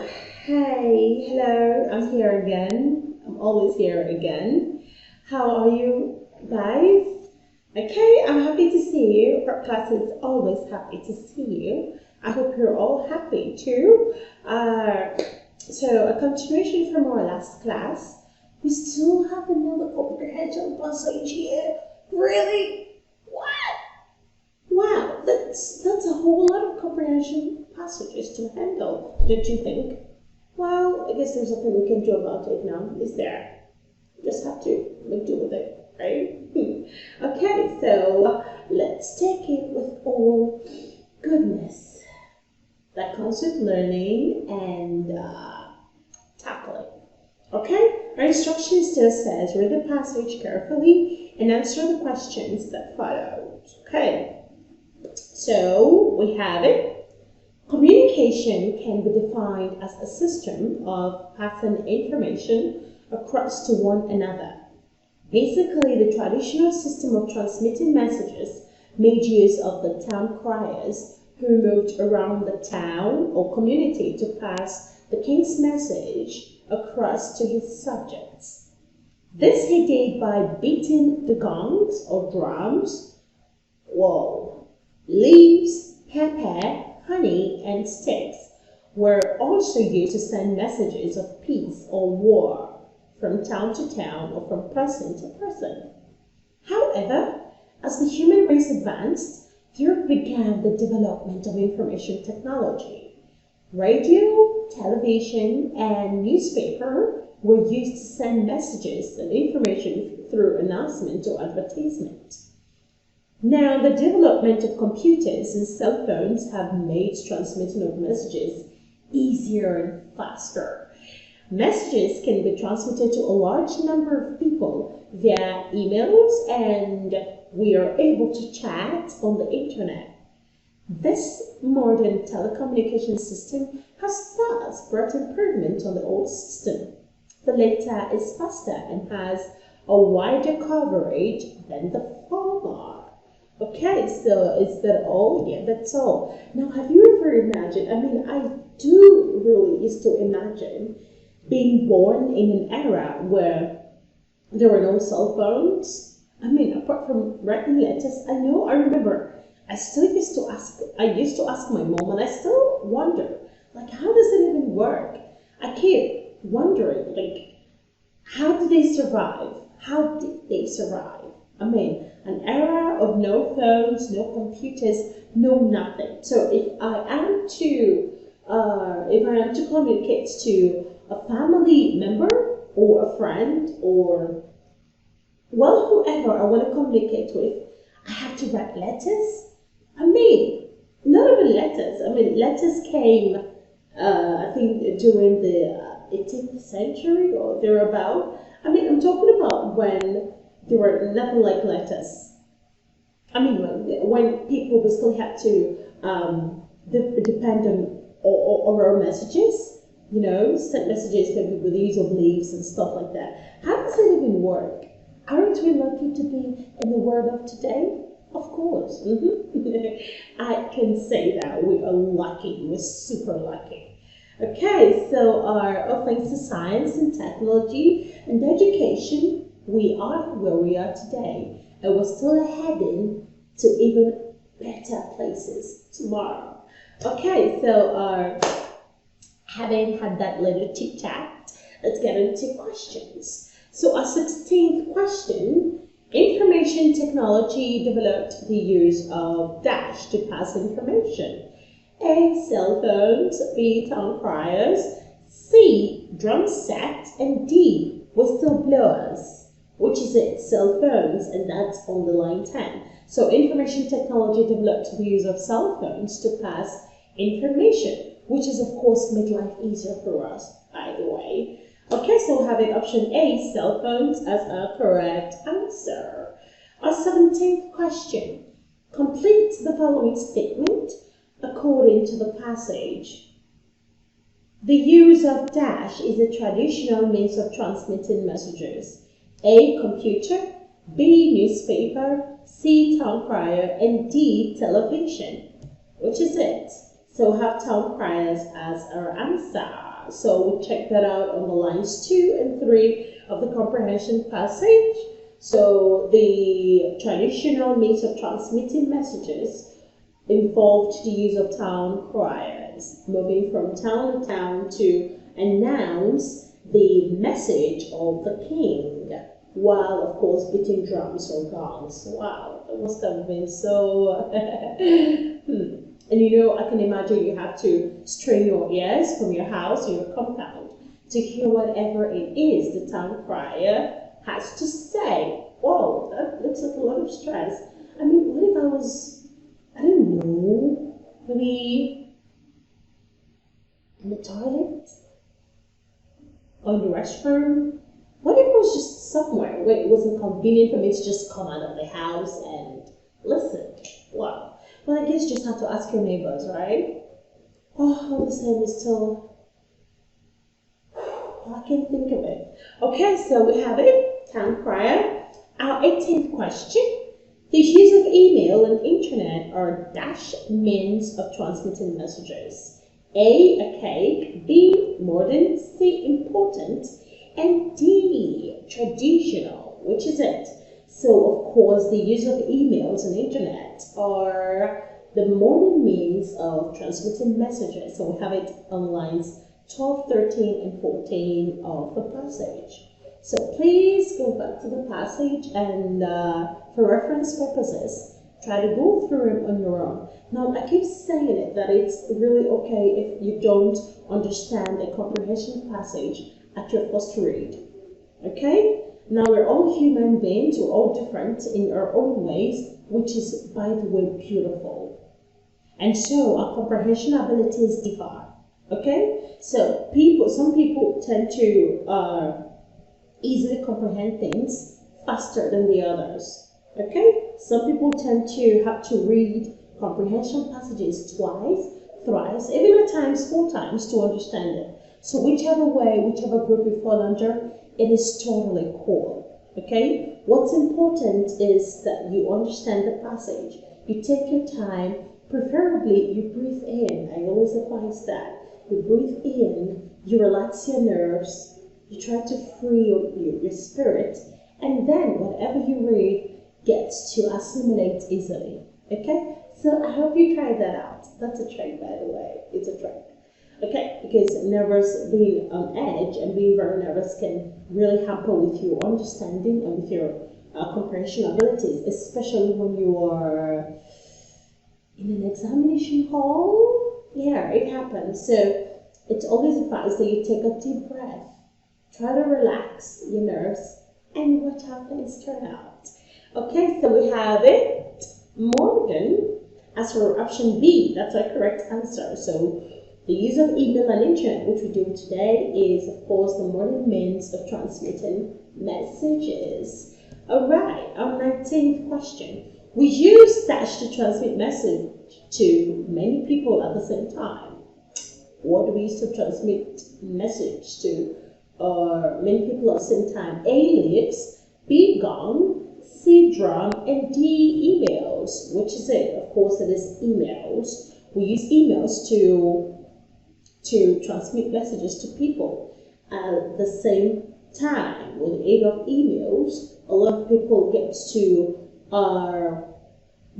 Hey, hello, I'm here again. I'm always here again. How are you guys? Okay, I'm happy to see you. PrepClass is always happy to see you. I hope you're all happy too. So a continuation from our last class. We still have another comprehension passage here. Really? What? Wow, that's a whole lot of comprehension passages to handle, don't you think? Well, I guess there's nothing we can do about it now, is there? We just have to make do with it, right? Okay, so let's take it with all goodness that comes with learning and tackling. Okay, our instruction still says read the passage carefully and answer the questions that follow. Okay, so we have it. Communication can be defined as a system of passing information across to one another. Basically, the traditional system of transmitting messages made use of the town criers who moved around the town or community to pass the king's message across to his subjects. This he did by beating the gongs or drums, leaves, pepper, honey, and sticks were also used to send messages of peace or war from town to town or from person to person. However, as the human race advanced, there began the development of information technology. Radio, television, and newspaper were used to send messages and information through announcement or advertisement. Now, the development of computers and cell phones have made transmitting of messages easier and faster. Messages can be transmitted to a large number of people via emails, and we are able to chat on the internet. This modern telecommunication system has thus brought improvement on the old system. The latter is faster and has a wider coverage than the former. Okay, so is that all? Yeah, that's all. Now, have you ever imagined, I do really used to imagine being born in an era where there were no cell phones. Apart from writing letters, I remember, I used to ask my mom, and I still wonder, how does it even work? I keep wondering, how did they survive? How did they survive? An era of no phones, no computers, no nothing. So if I am to communicate to a family member or a friend or whoever I want to communicate with, I have to write letters. Not even letters. Letters came, I think, during the 18th century or thereabout. I'm talking about when there were nothing like letters. When people basically had to depend on oral messages, sent messages maybe with the use of leaves and stuff like that. How does it even work? Aren't we lucky to be in the world of today? Of course. I can say that we are lucky. We're super lucky. Okay, so thanks to science and technology and education, we are where we are today, and we're still heading to even better places tomorrow. Okay, so having had that little chit chat, let's get into questions. So our 16th question: information technology developed the use of dash to pass information. A, cell phones, B, town criers, C, drum sets, and D, whistleblowers. Which is it? Cell phones, and that's on the line 10. So information technology developed the use of cell phones to pass information, which is of course made life easier for us, by the way. Okay, so having option A, cell phones, as a correct answer. Our 17th question: complete the following statement according to the passage. The use of dash is a traditional means of transmitting messages. A, computer, B, newspaper, C, town crier, and D, television. Which is it? So we have town criers as our answer. So we'll check that out on the lines 2 and 3 of the comprehension passage. So the traditional means of transmitting messages involved the use of town criers, moving from town to town to announce the message of the king, while of course beating drums or gongs. Wow, that must have been so And you know, I can imagine you have to strain your ears from your house or your compound to hear whatever it is the town crier has to say. Whoa, that looks like a lot of stress. I mean, what if I was, I don't know, maybe in the toilet or in the restroom? What if I was just somewhere where it wasn't convenient for me to just come out of the house and listen? Wow. Well, I guess you just have to ask your neighbors, right? Oh, all the same, it's still, I can't think of it. Okay, so we have it, town crier. Our 18th question. The use of email and internet are dash means of transmitting messages. A cake, B, modern, C, important, and D, traditional. Which is it? So, of course, the use of emails and internet are the modern means of transmitting messages. So we have it on lines 12, 13, and 14 of the passage. So please go back to the passage and for reference purposes, try to go through it on your own. Now, I keep saying it that it's really okay if you don't understand a comprehension passage at your first read. Okay? Now, we're all human beings, we're all different in our own ways, which is, by the way, beautiful. And so, our comprehension abilities differ. Okay? So, some people tend to easily comprehend things faster than the others. Okay? Some people tend to have to read comprehension passages twice, thrice, even at times 4 times to understand it. So whichever way, whichever group you fall under, it is totally cool. Okay? What's important is that you understand the passage. You take your time, preferably you breathe in. I always advise that. You breathe in, you relax your nerves, you try to free your spirit, and then whatever you read gets to assimilate easily. Okay? So I hope you try that out. That's a trick, by the way. It's a trick. Okay? Because being on edge and being very nervous can really hamper with your understanding and with your comprehension abilities, especially when you are in an examination hall. Yeah, it happens. So it's always advised that you take a deep breath. Try to relax your nerves and watch how things turn out. Okay, so we have it. Morgan, as for option B, that's our correct answer. So the use of email and internet, which we do today, is of course the modern means of transmitting messages. Alright, our 19th question. We use dash to transmit message to many people at the same time. What do we use to transmit message to many people at the same time? A, lips, B, gong, C, drum, and D, emails. Which is it? Of course, it is emails. We use emails to transmit messages to people at the same time. With the aid of emails, a lot of people get to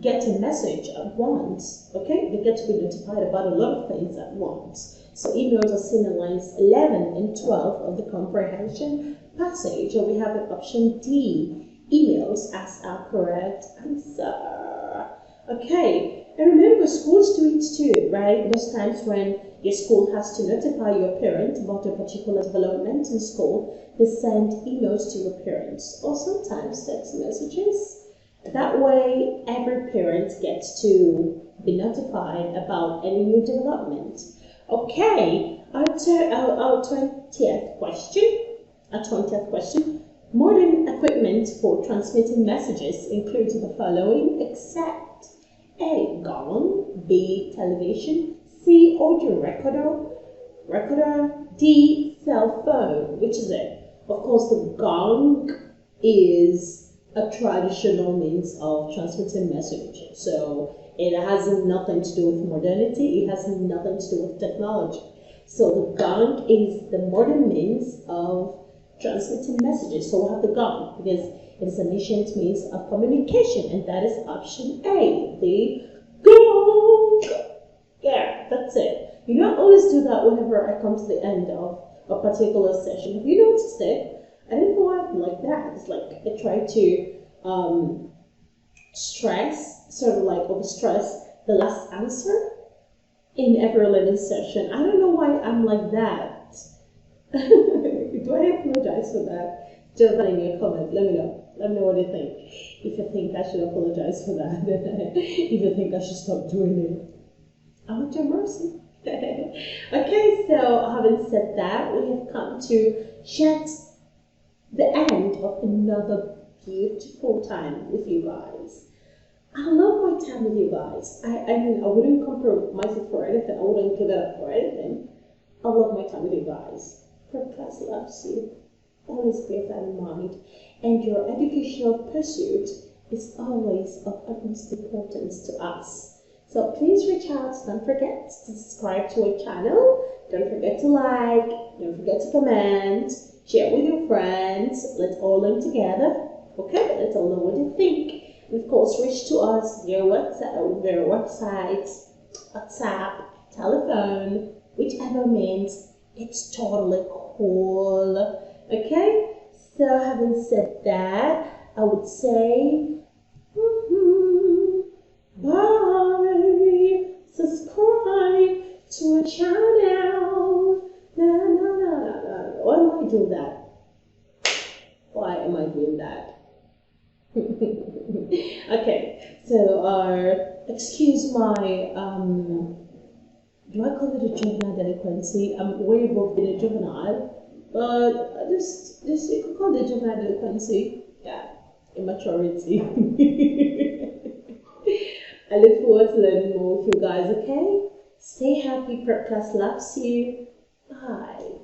get a message at once. Okay, they get to be notified about a lot of things at once. So emails are seen in lines 11 and 12 of the comprehension passage, and we have an option D, emails, as our correct answer. Okay, and remember, schools do it too, right? Most times when your school has to notify your parent about a particular development in school, they send emails to your parents, or sometimes text messages. That way, every parent gets to be notified about any new development. Okay, our 20th question. Modern equipment for transmitting messages includes the following, except A, gong, B, television, C, audio recorder, D, cell phone. Which is it? Of course, the gong is a traditional means of transmitting message. So it has nothing to do with modernity. It has nothing to do with technology. So the gong is the modern means of transmitting messages. So we have the gong because it is an ancient means of communication, and that is option A, the gong. Yeah, that's it. You don't always do that whenever I come to the end of a particular session. Have you noticed it? I don't know why I'm like that. It's like I try to stress, sort of like overstress the last answer in every learning session. I don't know why I'm like that. Do I apologize for that? Just in your comment, let me know. Let me know what you think. If you think I should apologize for that, if you think I should stop doing it, I'm at your mercy. Okay, so having said that, we have come to yet the end of another beautiful time with you guys. I love my time with you guys. I mean, I wouldn't compromise it for anything. I wouldn't give it up for anything. I love my time with you guys. PrepClass loves you. Always bear that in mind. And your educational pursuit is always of utmost importance to us. So please reach out. Don't forget to subscribe to our channel. Don't forget to like. Don't forget to comment. Share with your friends. Let's all learn together. Okay? Let's all know what you think. And of course, reach to us via website, WhatsApp, telephone, whichever means. It's totally cool. Okay? So having said that, I would say bye. Subscribe to our channel. No. Why am I doing that? Why am I doing that? Okay, so excuse my do I call it a juvenile delinquency? I'm way above being a juvenile, but just you could call it juvenile delinquency. Yeah, immaturity. I look forward to learning more with you guys. Okay, stay happy. PrepClass loves you. Bye.